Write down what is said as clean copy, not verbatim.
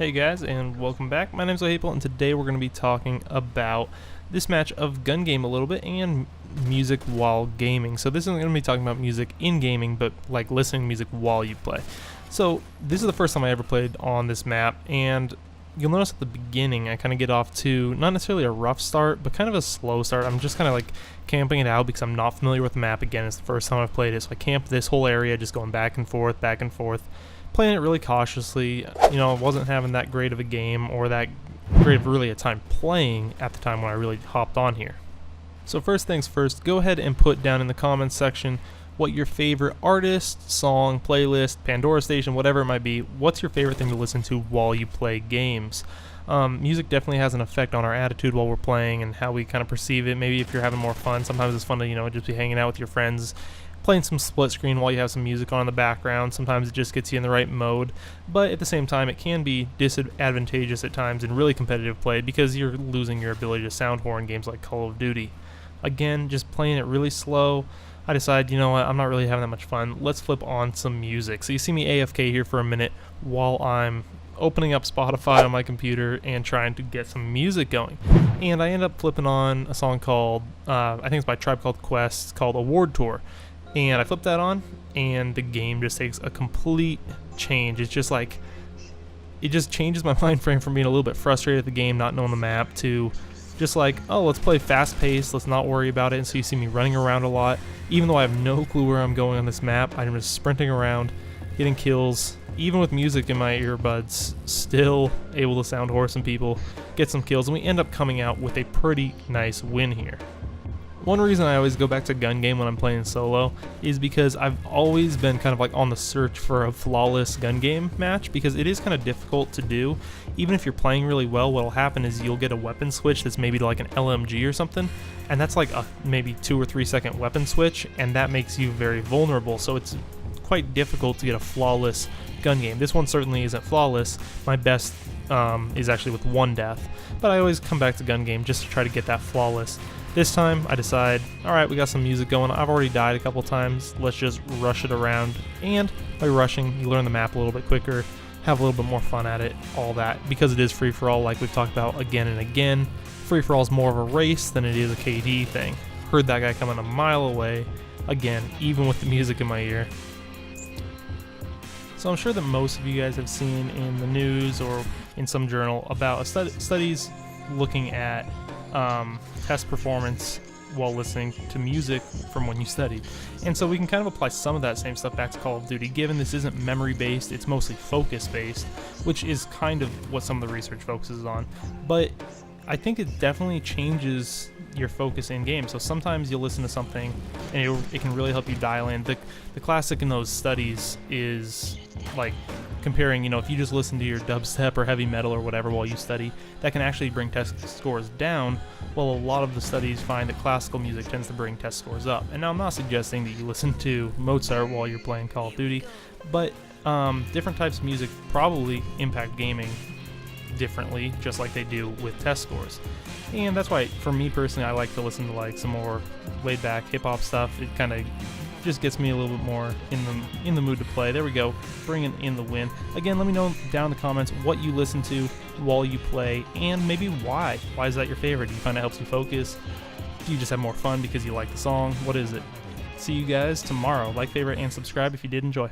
Hey guys, and welcome back. My name's Ohaple, and today we're going to be talking about this match of gun game a little bit and music while gaming. So this isn't going to be talking about music in gaming, but like listening to music while you play. So this is the first time I ever played on this map, and you'll notice at the beginning I kind of get off to not necessarily a rough start, but kind of a slow start. I'm just kind of like camping it out because I'm not familiar with the map. Again, it's the first time I've played it, so I camp this whole area, just going back and forth, playing it really cautiously. You know, I wasn't having that great of a game or that great of really a time playing at the time when I really hopped on here. So first things first, go ahead and put down in the comments section what your favorite artist, song, playlist, Pandora station, whatever it might be. What's your favorite thing to listen to while you play games? Music definitely has an effect on our attitude while we're playing and how we kind of perceive it. Maybe if you're having more fun, sometimes it's fun to, just be hanging out with your friends, playing some split screen while you have some music on in the background. Sometimes it just gets you in the right mode, but at the same time it can be disadvantageous at times in really competitive play because you're losing your ability to sound horn games like Call of Duty. Again, just playing it really slow, I decide, you know what, I'm not really having that much fun. Let's flip on some music. So you see me AFK here for a minute while I'm opening up Spotify on my computer and trying to get some music going. And I end up flipping on a song called, I think it's by Tribe Called Quest, called Award Tour. And I flip that on, and the game just takes a complete change. It's just like, it just changes my mind frame from being a little bit frustrated at the game, not knowing the map, to just like, oh, let's play fast paced, let's not worry about it. And so you see me running around a lot, even though I have no clue where I'm going on this map. I'm just sprinting around, getting kills, even with music in my earbuds, still able to sound horse some people, get some kills, and we end up coming out with a pretty nice win here. One reason I always go back to gun game when I'm playing solo is because I've always been kind of like on the search for a flawless gun game match, because it is kind of difficult to do. Even if you're playing really well, what'll happen is you'll get a weapon switch that's maybe like an LMG or something, and that's like a maybe 2 or 3 second weapon switch, and that makes you very vulnerable. So it's quite difficult to get a flawless gun game. This one certainly isn't flawless. My best is actually with 1 death, but I always come back to gun game just to try to get that flawless. This time I decide, alright, we got some music going, I've already died a couple times, let's just rush it around. And by rushing, you learn the map a little bit quicker, have a little bit more fun at it, all that. Because it is free-for-all, like we've talked about again and again, free-for-all is more of a race than it is a KD thing. Heard that guy coming a mile away, again, even with the music in my ear. So I'm sure that most of you guys have seen in the news or in some journal about studies looking at test performance while listening to music from when you studied. And so we can kind of apply some of that same stuff back to Call of Duty, given this isn't memory based, it's mostly focus based, which is kind of what some of the research focuses on. But I think it definitely changes your focus in game. So sometimes you'll listen to something and it can really help you dial in. The classic in those studies is like comparing, if you just listen to your dubstep or heavy metal or whatever while you study, that can actually bring test scores down. Well, a lot of the studies find that classical music tends to bring test scores up. And now I'm not suggesting that you listen to Mozart while you're playing Call of Duty, but different types of music probably impact gaming differently, just like they do with test scores. And that's why, for me personally, I like to listen to like some more laid back hip hop stuff. It kind of just gets me a little bit more in the mood to play. There we go, bringing in the win. Again, let me know down in the comments what you listen to while you play, and maybe why. Why is that your favorite? Do you find it helps you focus? Do you just have more fun because you like the song? What is it? See you guys tomorrow. Like, favorite, and subscribe if you did enjoy.